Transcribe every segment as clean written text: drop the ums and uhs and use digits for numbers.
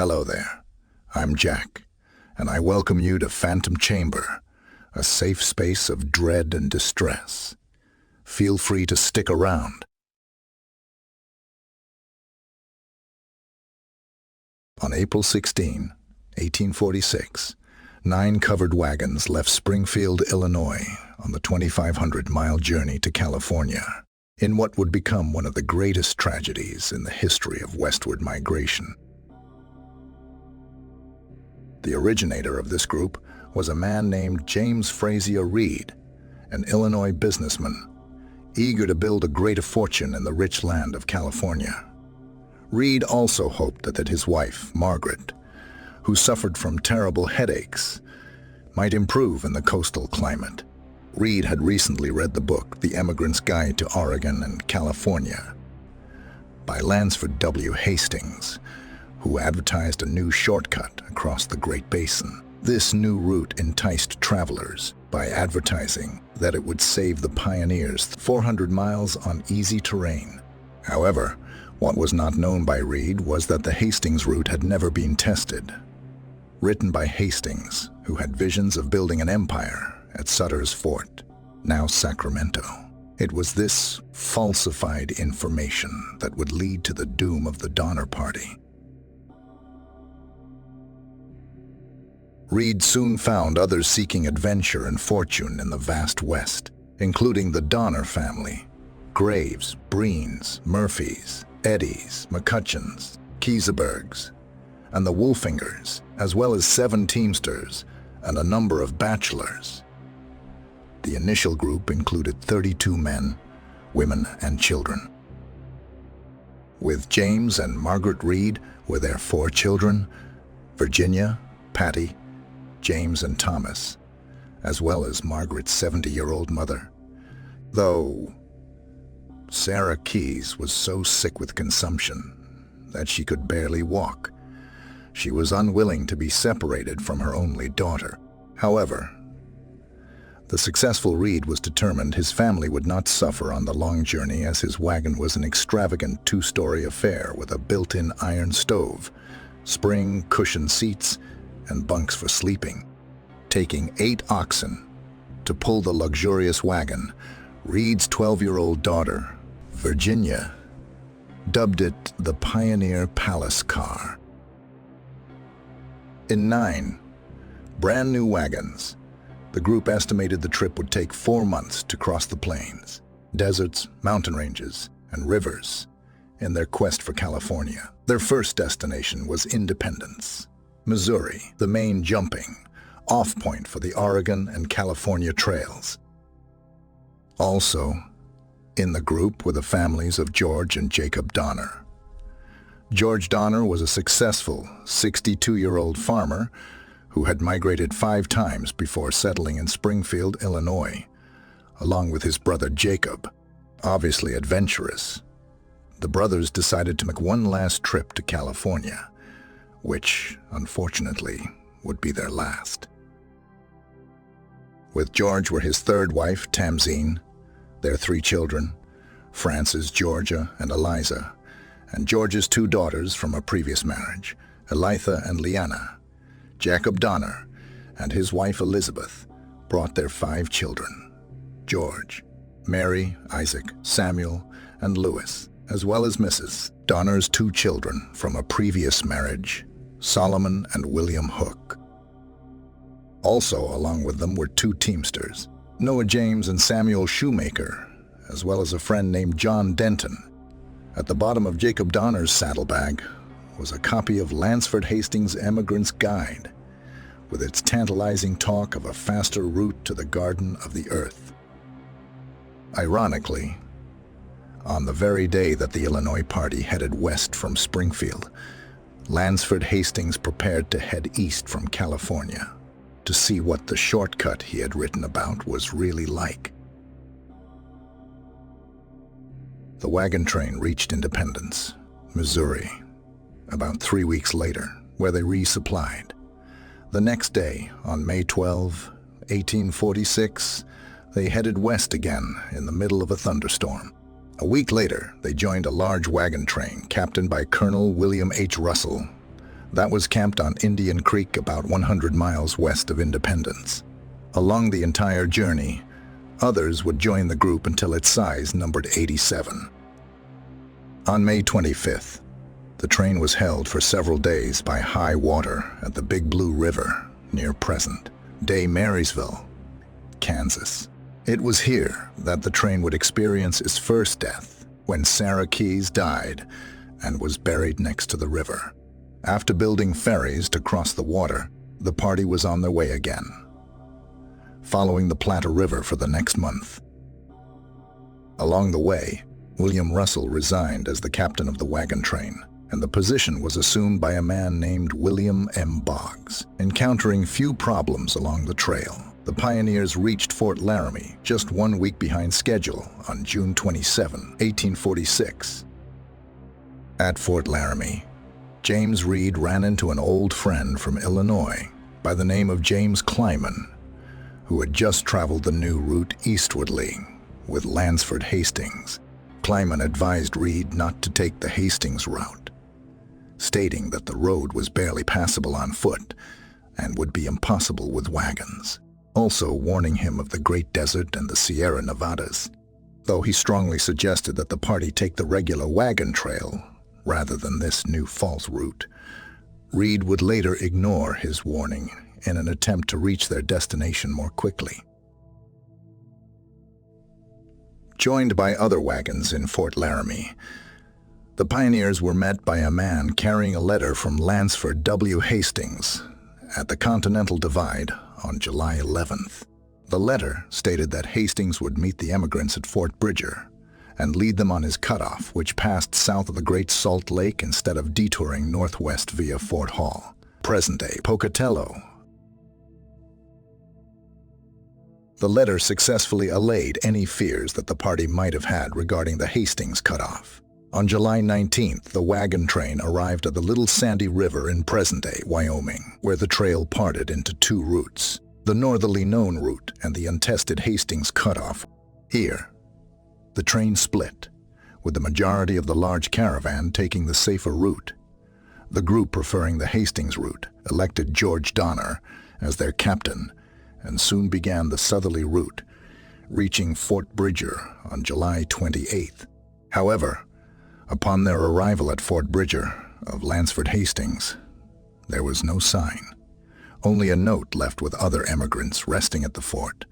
Hello there, I'm Jack, and I welcome you to Phantom Chamber, a safe space of dread and distress. Feel free to stick around. On April 16, 1846, 9 covered wagons left Springfield, Illinois, on the 2,500-mile journey to California, in what would become one of the greatest tragedies in the history of westward migration. The originator of this group was a man named James Frazier Reed, an Illinois businessman, eager to build a greater fortune in the rich land of California. Reed also hoped that his wife, Margaret, who suffered from terrible headaches, might improve in the coastal climate. Reed had recently read the book, The Emigrant's Guide to Oregon and California, by Lansford W. Hastings, who advertised a new shortcut across the Great Basin. This new route enticed travelers by advertising that it would save the pioneers 400 miles on easy terrain. However, what was not known by Reed was that the Hastings route had never been tested. Written by Hastings, who had visions of building an empire at Sutter's Fort, now Sacramento. It was this falsified information that would lead to the doom of the Donner Party. Reed soon found others seeking adventure and fortune in the vast West, including the Donner family, Graves, Breens, Murphys, Eddies, McCutcheons, Kiesebergs, and the Wolfingers, as well as 7 Teamsters and a number of bachelors. The initial group included 32 men, women, and children. With James and Margaret Reed were their 4 children, Virginia, Patty, James, and Thomas, as well as Margaret's 70-year-old mother. Though Sarah Keyes was so sick with consumption that she could barely walk, she was unwilling to be separated from her only daughter. However, the successful Reed was determined his family would not suffer on the long journey, as his wagon was an extravagant 2-story affair with a built-in iron stove, spring cushioned seats, and bunks for sleeping. Taking 8 oxen to pull the luxurious wagon, Reed's 12-year-old daughter, Virginia, dubbed it the Pioneer Palace Car. In 9 brand new wagons, the group estimated the trip would take 4 months to cross the plains, deserts, mountain ranges, and rivers in their quest for California. Their first destination was Independence, Missouri, the main jumping-off point for the Oregon and California trails. Also in the group were the families of George and Jacob Donner. George Donner was a successful 62-year-old farmer who had migrated 5 times before settling in Springfield, Illinois, along with his brother Jacob. Obviously adventurous, the brothers decided to make one last trip to California, which, unfortunately, would be their last. With George were his 3rd wife, Tamzine, their 3 children, Frances, Georgia, and Eliza, and George's 2 daughters from a previous marriage, Elitha and Leanna. Jacob Donner and his wife Elizabeth brought their 5 children, George, Mary, Isaac, Samuel, and Louis, as well as Mrs. Donner's 2 children from a previous marriage, Solomon and William Hook. Also along with them were 2 Teamsters, Noah James and Samuel Shoemaker, as well as a friend named John Denton. At the bottom of Jacob Donner's saddlebag was a copy of Lansford Hastings' Emigrant's Guide, with its tantalizing talk of a faster route to the Garden of the Earth. Ironically, on the very day that the Illinois party headed west from Springfield, Lansford Hastings prepared to head east from California to see what the shortcut he had written about was really like. The wagon train reached Independence, Missouri, about 3 weeks later, where they resupplied. The next day, on May 12, 1846, they headed west again in the middle of a thunderstorm. A week later, they joined a large wagon train captained by Colonel William H. Russell, That was camped on Indian Creek about 100 miles west of Independence. Along the entire journey, others would join the group until its size numbered 87. On May 25th, the train was held for several days by high water at the Big Blue River near present-day Marysville, Kansas. It was here that the train would experience its first death when Sarah Keyes died and was buried next to the river. After building ferries to cross the water, the party was on their way again, following the Plata River for the next month. Along the way, William Russell resigned as the captain of the wagon train, and the position was assumed by a man named William M. Boggs. Encountering few problems along the trail, the pioneers reached Fort Laramie just 1 week behind schedule on June 27, 1846. At Fort Laramie, James Reed ran into an old friend from Illinois by the name of James Clyman, who had just traveled the new route eastwardly with Lansford Hastings. Clyman advised Reed not to take the Hastings route, stating that the road was barely passable on foot and would be impossible with wagons, also warning him of the Great Desert and the Sierra Nevadas, though he strongly suggested that the party take the regular wagon trail rather than this new false route. Reed would later ignore his warning in an attempt to reach their destination more quickly. Joined by other wagons in Fort Laramie, the pioneers were met by a man carrying a letter from Lansford W. Hastings at the Continental Divide on July 11th. The letter stated that Hastings would meet the emigrants at Fort Bridger and lead them on his cutoff, which passed south of the Great Salt Lake instead of detouring northwest via Fort Hall, present-day Pocatello. The letter successfully allayed any fears that the party might have had regarding the Hastings cutoff. On July 19th, the wagon train arrived at the Little Sandy River in present-day Wyoming, where the trail parted into two routes, the northerly known route and the untested Hastings cutoff. Here, the train split, with the majority of the large caravan taking the safer route. The group preferring the Hastings route elected George Donner as their captain and soon began the southerly route, reaching Fort Bridger on July 28th. However, upon their arrival at Fort Bridger of Lansford Hastings, there was no sign, only a note left with other emigrants resting at the fort.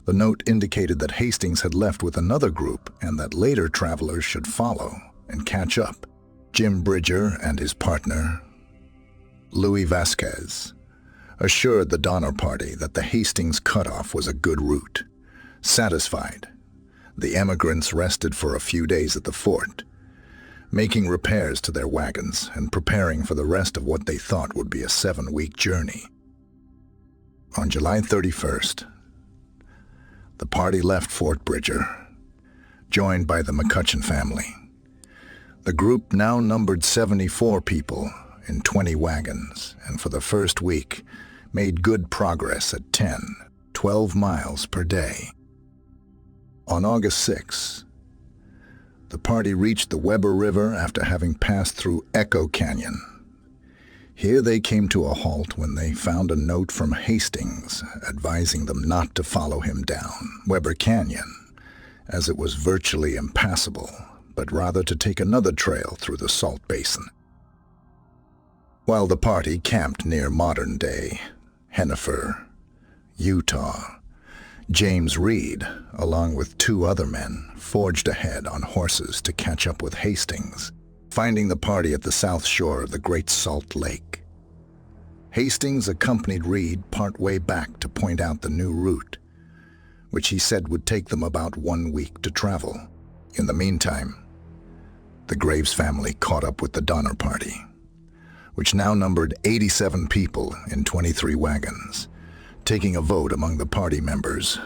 The note indicated that Hastings had left with another group and that later travelers should follow and catch up. Jim Bridger and his partner, Louis Vasquez, assured the Donner Party that the Hastings cutoff was a good route. Satisfied, the emigrants rested for a few days at the fort, making repairs to their wagons and preparing for the rest of what they thought would be a 7-week journey. On July 31st, the party left Fort Bridger, joined by the McCutcheon family. The group now numbered 74 people in 20 wagons, and for the first week made good progress at 12 miles per day. On August 6, the party reached the Weber River after having passed through Echo Canyon. Here they came to a halt when they found a note from Hastings advising them not to follow him down Weber Canyon, as it was virtually impassable, but rather to take another trail through the Salt Basin. While the party camped near modern-day Hennifer, Utah, James Reed, along with 2 other men, forged ahead on horses to catch up with Hastings, finding the party at the south shore of the Great Salt Lake. Hastings accompanied Reed partway back to point out the new route, which he said would take them about 1 week to travel. In the meantime, the Graves family caught up with the Donner Party, which now numbered 87 people in 23 wagons. Taking a vote among the party members,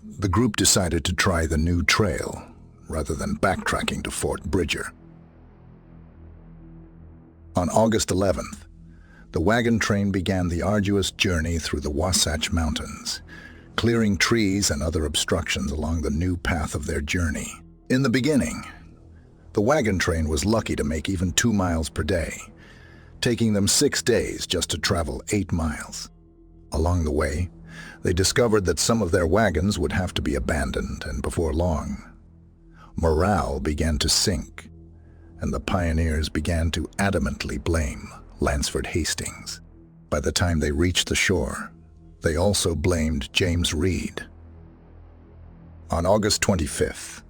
the group decided to try the new trail rather than backtracking to Fort Bridger. On August 11th, the wagon train began the arduous journey through the Wasatch Mountains, clearing trees and other obstructions along the new path of their journey. In the beginning, the wagon train was lucky to make even 2 miles per day, taking them 6 days just to travel 8 miles. Along the way, they discovered that some of their wagons would have to be abandoned, and before long, morale began to sink, and the pioneers began to adamantly blame Lansford Hastings. By the time they reached the shore, they also blamed James Reed. On August 25th,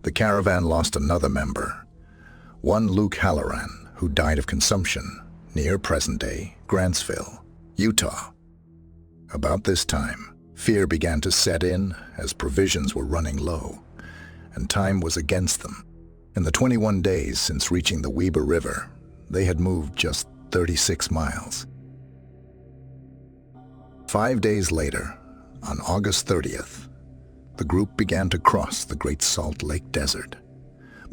the caravan lost another member, one Luke Halloran, who died of consumption near present-day Grantsville, Utah. About this time, fear began to set in as provisions were running low, and time was against them. In the 21 days since reaching the Weber River, they had moved just 36 miles. 5 days later, on August 30th, the group began to cross the Great Salt Lake Desert,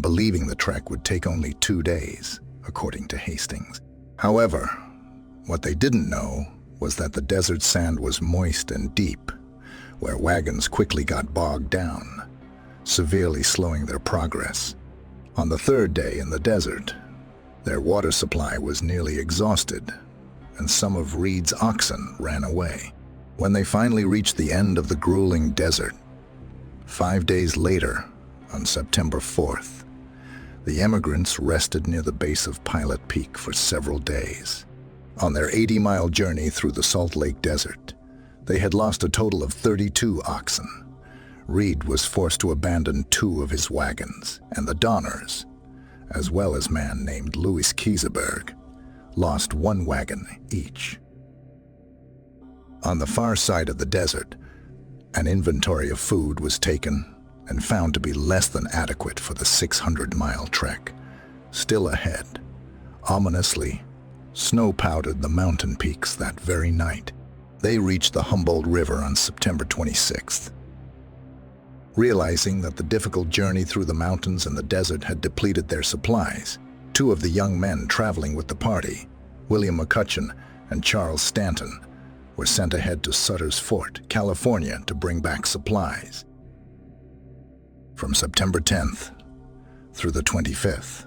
believing the trek would take only 2 days, according to Hastings. However, what they didn't know was that the desert sand was moist and deep, where wagons quickly got bogged down, severely slowing their progress. On the 3rd day in the desert, their water supply was nearly exhausted, and some of Reed's oxen ran away. When they finally reached the end of the grueling desert, 5 days later, on September 4th, the emigrants rested near the base of Pilot Peak for several days. On their 80-mile journey through the Salt Lake Desert, they had lost a total of 32 oxen. Reed was forced to abandon 2 of his wagons, and the Donners, as well as a man named Louis Kieseberg, lost 1 wagon each. On the far side of the desert, an inventory of food was taken and found to be less than adequate for the 600-mile trek. Still ahead, ominously, snow powdered the mountain peaks that very night. They reached the Humboldt River on September 26th. Realizing that the difficult journey through the mountains and the desert had depleted their supplies, 2 of the young men traveling with the party, William McCutcheon and Charles Stanton, were sent ahead to Sutter's Fort, California, to bring back supplies. From September 10th through the 25th,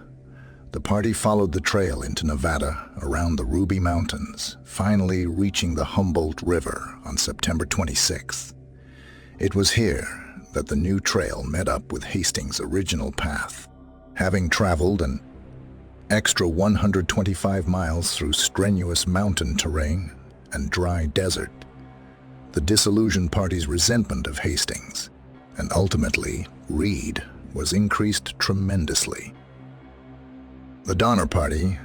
the party followed the trail into Nevada around the Ruby Mountains, finally reaching the Humboldt River on September 26th. It was here that the new trail met up with Hastings' original path. Having traveled an extra 125 miles through strenuous mountain terrain and dry desert, the disillusioned party's resentment of Hastings, and ultimately Reed, was increased tremendously. The Donner Party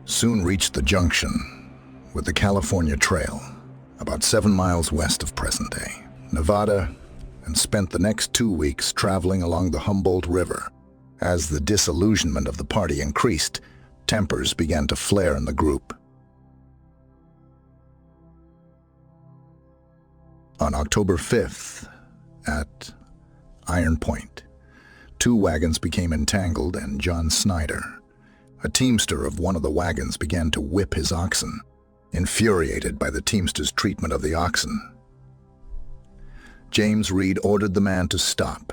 soon reached the junction with the California Trail, about 7 miles west of present-day Nevada, and spent the next 2 weeks traveling along the Humboldt River. As the disillusionment of the party increased, tempers began to flare in the group. On October 5th, at Iron Point, 2 wagons became entangled, and John Snyder, a teamster of one of the wagons, began to whip his oxen. Infuriated by the teamster's treatment of the oxen, James Reed ordered the man to stop,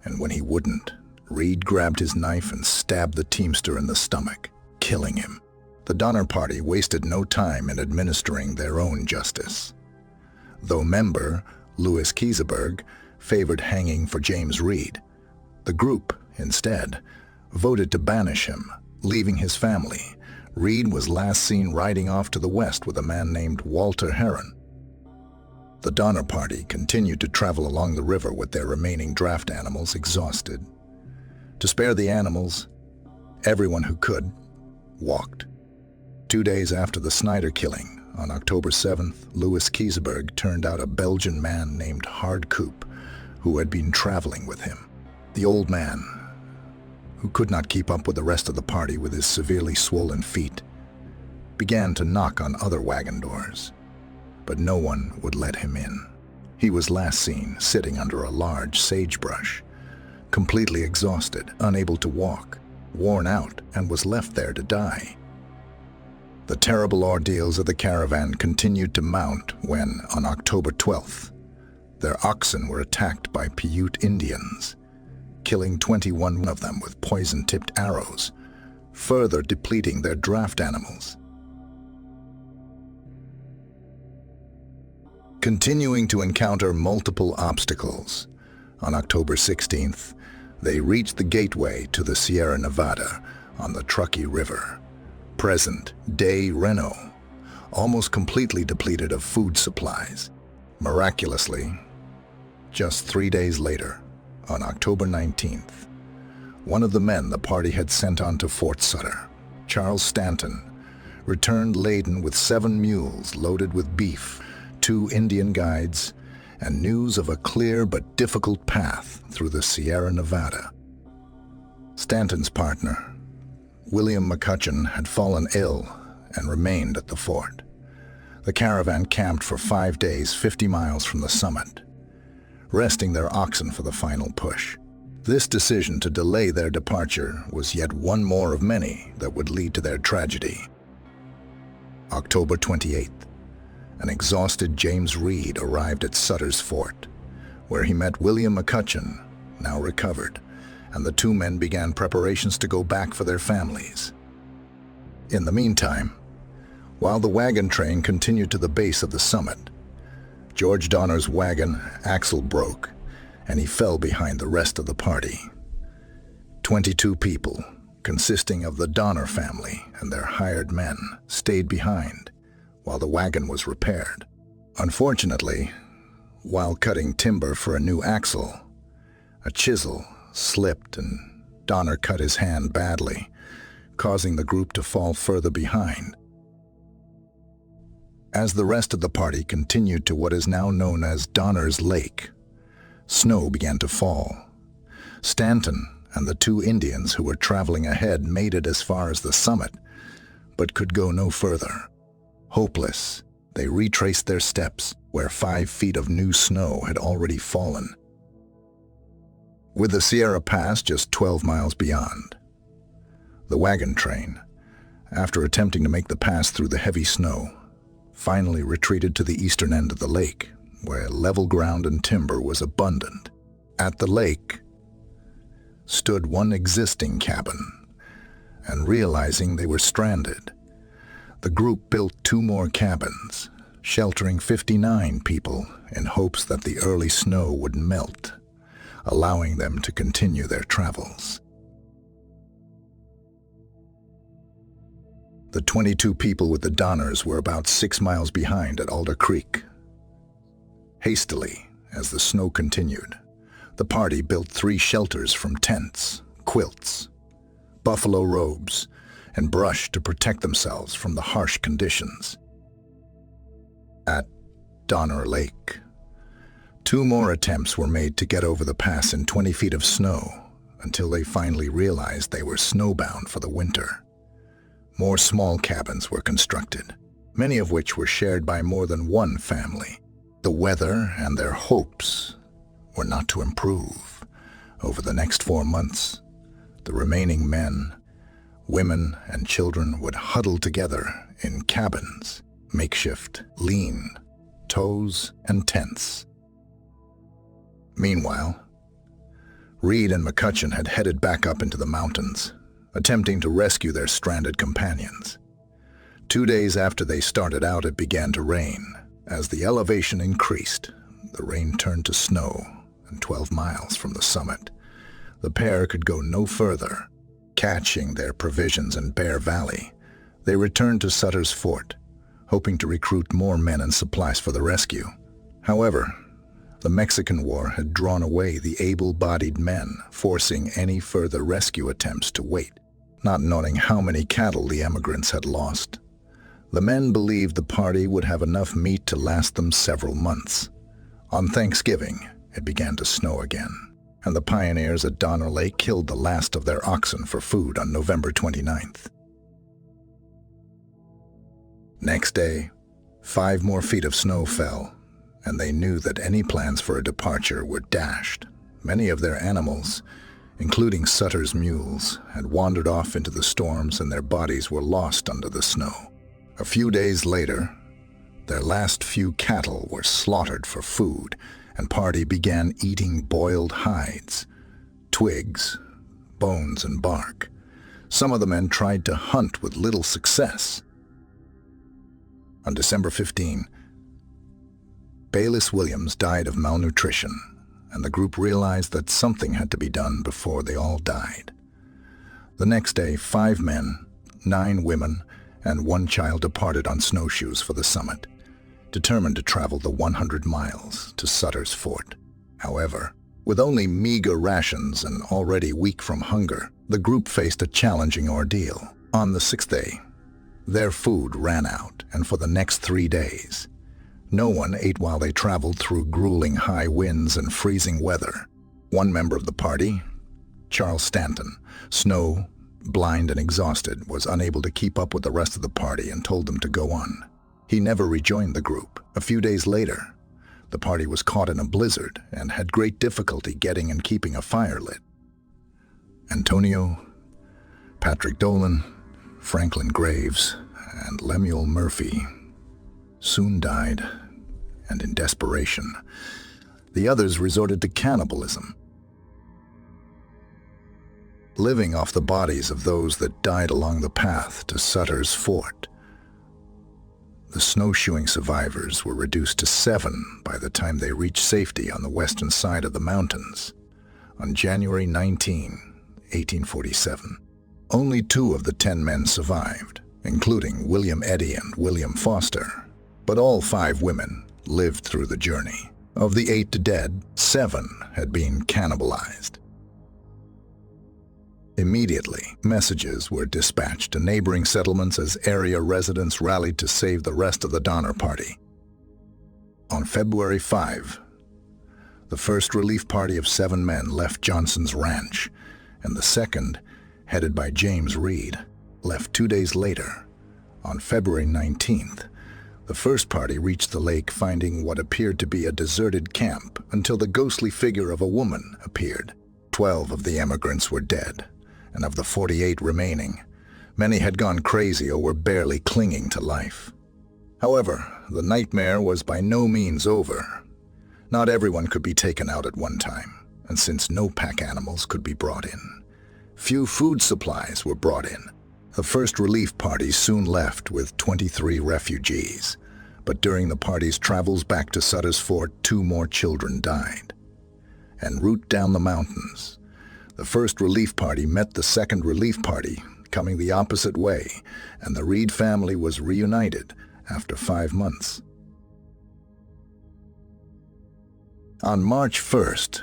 and when he wouldn't, Reed grabbed his knife and stabbed the teamster in the stomach, killing him. The Donner Party wasted no time in administering their own justice. Though member Louis Kieseberg favored hanging for James Reed, the group, instead, voted to banish him, leaving his family. Reed was last seen riding off to the west with a man named Walter Heron. The Donner Party continued to travel along the river with their remaining draft animals exhausted. To spare the animals, everyone who could walked. 2 days after the Snyder killing, on October 7th, Louis Kieseberg turned out a Belgian man named Hardkoop, who had been traveling with him. The old man, who could not keep up with the rest of the party with his severely swollen feet, began to knock on other wagon doors, but no one would let him in. He was last seen sitting under a large sagebrush, completely exhausted, unable to walk, worn out, and was left there to die. The terrible ordeals of the caravan continued to mount when, on October 12th, their oxen were attacked by Paiute Indians, killing 21 of them with poison-tipped arrows, further depleting their draft animals. Continuing to encounter multiple obstacles, on October 16th, they reached the gateway to the Sierra Nevada on the Truckee River. Present-day Reno, almost completely depleted of food supplies. Miraculously, just 3 days later, on October 19th, one of the men the party had sent on to Fort Sutter, Charles Stanton, returned laden with 7 mules loaded with beef, 2 Indian guides, and news of a clear but difficult path through the Sierra Nevada. Stanton's partner, William McCutcheon, had fallen ill and remained at the fort. The caravan camped for 5 days 50 miles from the summit, resting their oxen for the final push. This decision to delay their departure was yet one more of many that would lead to their tragedy. October 28th, an exhausted James Reed arrived at Sutter's Fort, where he met William McCutcheon, now recovered, and the 2 men began preparations to go back for their families. In the meantime, while the wagon train continued to the base of the summit, George Donner's wagon axle broke, and he fell behind the rest of the party. 22 people, consisting of the Donner family and their hired men, stayed behind while the wagon was repaired. Unfortunately, while cutting timber for a new axle, a chisel slipped and Donner cut his hand badly, causing the group to fall further behind. As the rest of the party continued to what is now known as Donner's Lake, snow began to fall. Stanton and the 2 Indians who were traveling ahead made it as far as the summit, but could go no further. Hopeless, they retraced their steps where 5 feet of new snow had already fallen. With the Sierra Pass just 12 miles beyond, the wagon train, after attempting to make the pass through the heavy snow, finally retreated to the eastern end of the lake, where level ground and timber was abundant. At the lake stood one existing cabin, and realizing they were stranded, the group built 2 more cabins, sheltering 59 people in hopes that the early snow would melt, allowing them to continue their travels. The 22 people with the Donners were about 6 miles behind at Alder Creek. Hastily, as the snow continued, the party built 3 shelters from tents, quilts, buffalo robes, and brush to protect themselves from the harsh conditions. At Donner Lake, 2 more attempts were made to get over the pass in 20 feet of snow until they finally realized they were snowbound for the winter. More small cabins were constructed, many of which were shared by more than one family. The weather and their hopes were not to improve. Over the next 4 months, the remaining men, women, and children would huddle together in cabins, makeshift lean, tows, and tents. Meanwhile, Reed and McCutcheon had headed back up into the mountains, attempting to rescue their stranded companions. 2 days after they started out, it began to rain. As the elevation increased, the rain turned to snow, and 12 miles from the summit, the pair could go no further. Caching their provisions in Bear Valley, they returned to Sutter's Fort, hoping to recruit more men and supplies for the rescue. However, the Mexican War had drawn away the able-bodied men, forcing any further rescue attempts to wait. Not knowing how many cattle the emigrants had lost, the men believed the party would have enough meat to last them several months. On Thanksgiving, it began to snow again, and the pioneers at Donner Lake killed the last of their oxen for food on November 29th. Next day, 5 more feet of snow fell, and they knew that any plans for a departure were dashed. Many of their animals, including Sutter's mules, had wandered off into the storms and their bodies were lost under the snow. A few days later, their last few cattle were slaughtered for food, and party began eating boiled hides, twigs, bones, and bark, Some of the men tried to hunt with little success. On December 15, Bayliss Williams died of malnutrition, and the group realized that something had to be done before they all died. The next day, 5 men, 9 women, and 1 child departed on snowshoes for the summit, determined to travel the 100 miles to Sutter's Fort. However, with only meager rations and already weak from hunger, the group faced a challenging ordeal. On the 6th day, their food ran out, and for the next 3 days, no one ate while they traveled through grueling high winds and freezing weather. One member of the party, Charles Stanton, snow, blind and exhausted, was unable to keep up with the rest of the party and told them to go on. He never rejoined the group. A few days later, the party was caught in a blizzard and had great difficulty getting and keeping a fire lit. Antonio, Patrick Dolan, Franklin Graves, and Lemuel Murphy soon died, and in desperation, the others resorted to cannibalism. Living off the bodies of those that died along the path to Sutter's Fort, the snowshoeing survivors were reduced to 7 by the time they reached safety on the western side of the mountains on January 19, 1847. Only 2 of the 10 men survived, including William Eddy and William Foster, but all 5 women lived through the journey. Of the 8 dead, 7 had been cannibalized. Immediately, messages were dispatched to neighboring settlements as area residents rallied to save the rest of the Donner Party. On February 5, the first relief party of 7 men left Johnson's Ranch, and the second, headed by James Reed, left 2 days later. On February 19th, the first party reached the lake, finding what appeared to be a deserted camp until the ghostly figure of a woman appeared. 12 of the emigrants were dead, and of the 48 remaining, many had gone crazy or were barely clinging to life. However, the nightmare was by no means over. Not everyone could be taken out at one time, and since no pack animals could be brought in, few food supplies were brought in. The first relief party soon left with 23 refugees, but during the party's travels back to Sutter's Fort, 2 more children died. En route down the mountains, the first relief party met the second relief party, coming the opposite way, and the Reed family was reunited after 5 months. On March 1st,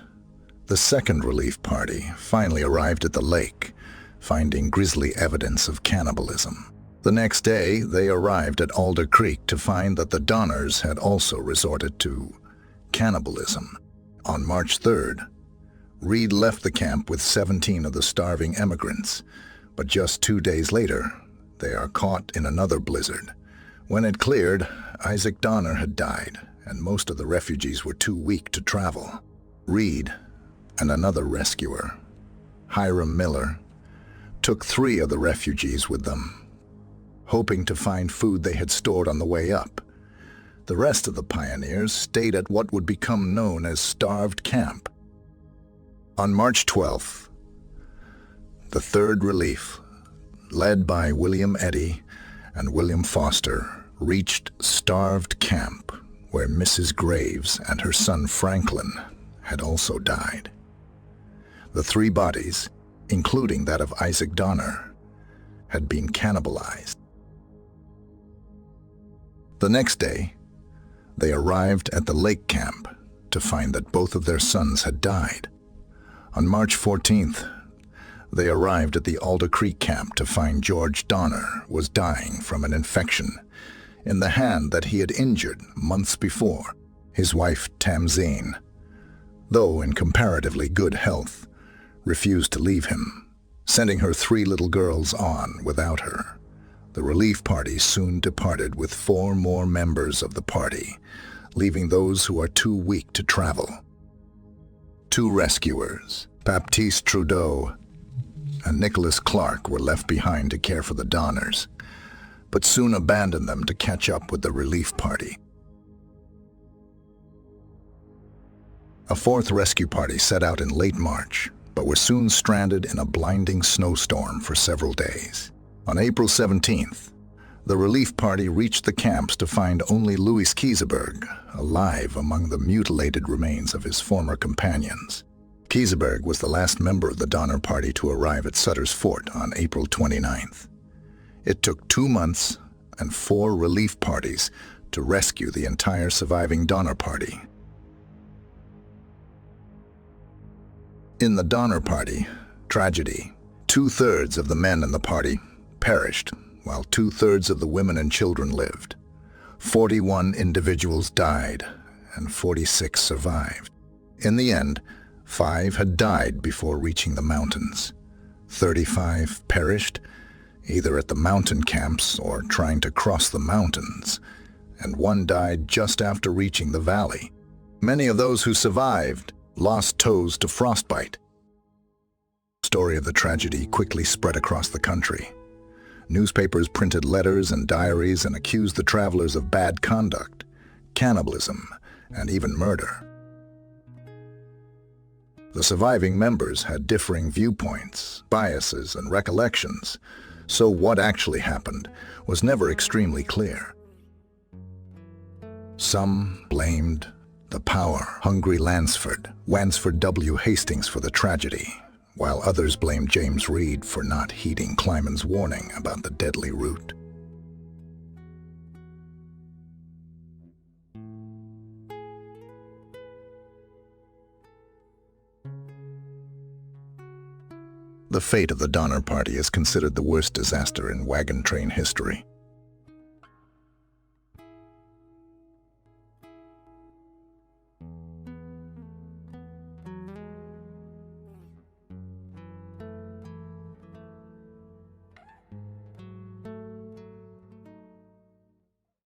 the second relief party finally arrived at the lake, finding grisly evidence of cannibalism. The next day, they arrived at Alder Creek to find that the Donners had also resorted to cannibalism. On March 3rd, Reed left the camp with 17 of the starving emigrants, but just 2 days later, they are caught in another blizzard. When it cleared, Isaac Donner had died, and most of the refugees were too weak to travel. Reed and another rescuer, Hiram Miller, took 3 of the refugees with them, hoping to find food they had stored on the way up. The rest of the pioneers stayed at what would become known as Starved Camp. On March 12th, the third relief, led by William Eddy and William Foster, reached Starved Camp, where Mrs. Graves and her son Franklin had also died. The 3 bodies, including that of Isaac Donner, had been cannibalized. The next day, they arrived at the lake camp to find that both of their sons had died. On March 14th, they arrived at the Alder Creek camp to find George Donner was dying from an infection in the hand that he had injured months before. His wife, Tamzine, though in comparatively good health, refused to leave him, sending her 3 little girls on without her. The relief party soon departed with 4 more members of the party, leaving those who are too weak to travel. 2 rescuers, Baptiste Trudeau and Nicholas Clark, were left behind to care for the Donners, but soon abandoned them to catch up with the relief party. A 4th rescue party set out in late March, but were soon stranded in a blinding snowstorm for several days. On April 17th, the relief party reached the camps to find only Louis Kieseberg alive among the mutilated remains of his former companions. Kieseberg was the last member of the Donner Party to arrive at Sutter's Fort on April 29th. It took 2 months and 4 relief parties to rescue the entire surviving Donner Party. In the Donner Party tragedy, 2/3 of the men in the party perished, while 2/3 of the women and children lived. 41 individuals died, and 46 survived. In the end, 5 had died before reaching the mountains. 35 perished, either at the mountain camps or trying to cross the mountains, and 1 died just after reaching the valley. Many of those who survived lost toes to frostbite. The story of the tragedy quickly spread across the country. Newspapers printed letters and diaries and accused the travelers of bad conduct, cannibalism, and even murder. The surviving members had differing viewpoints, biases, and recollections, so what actually happened was never extremely clear. Some blamed the power-hungry Wansford W. Hastings for the tragedy, while others blamed James Reed for not heeding Kleiman's warning about the deadly route. The fate of the Donner Party is considered the worst disaster in wagon train history.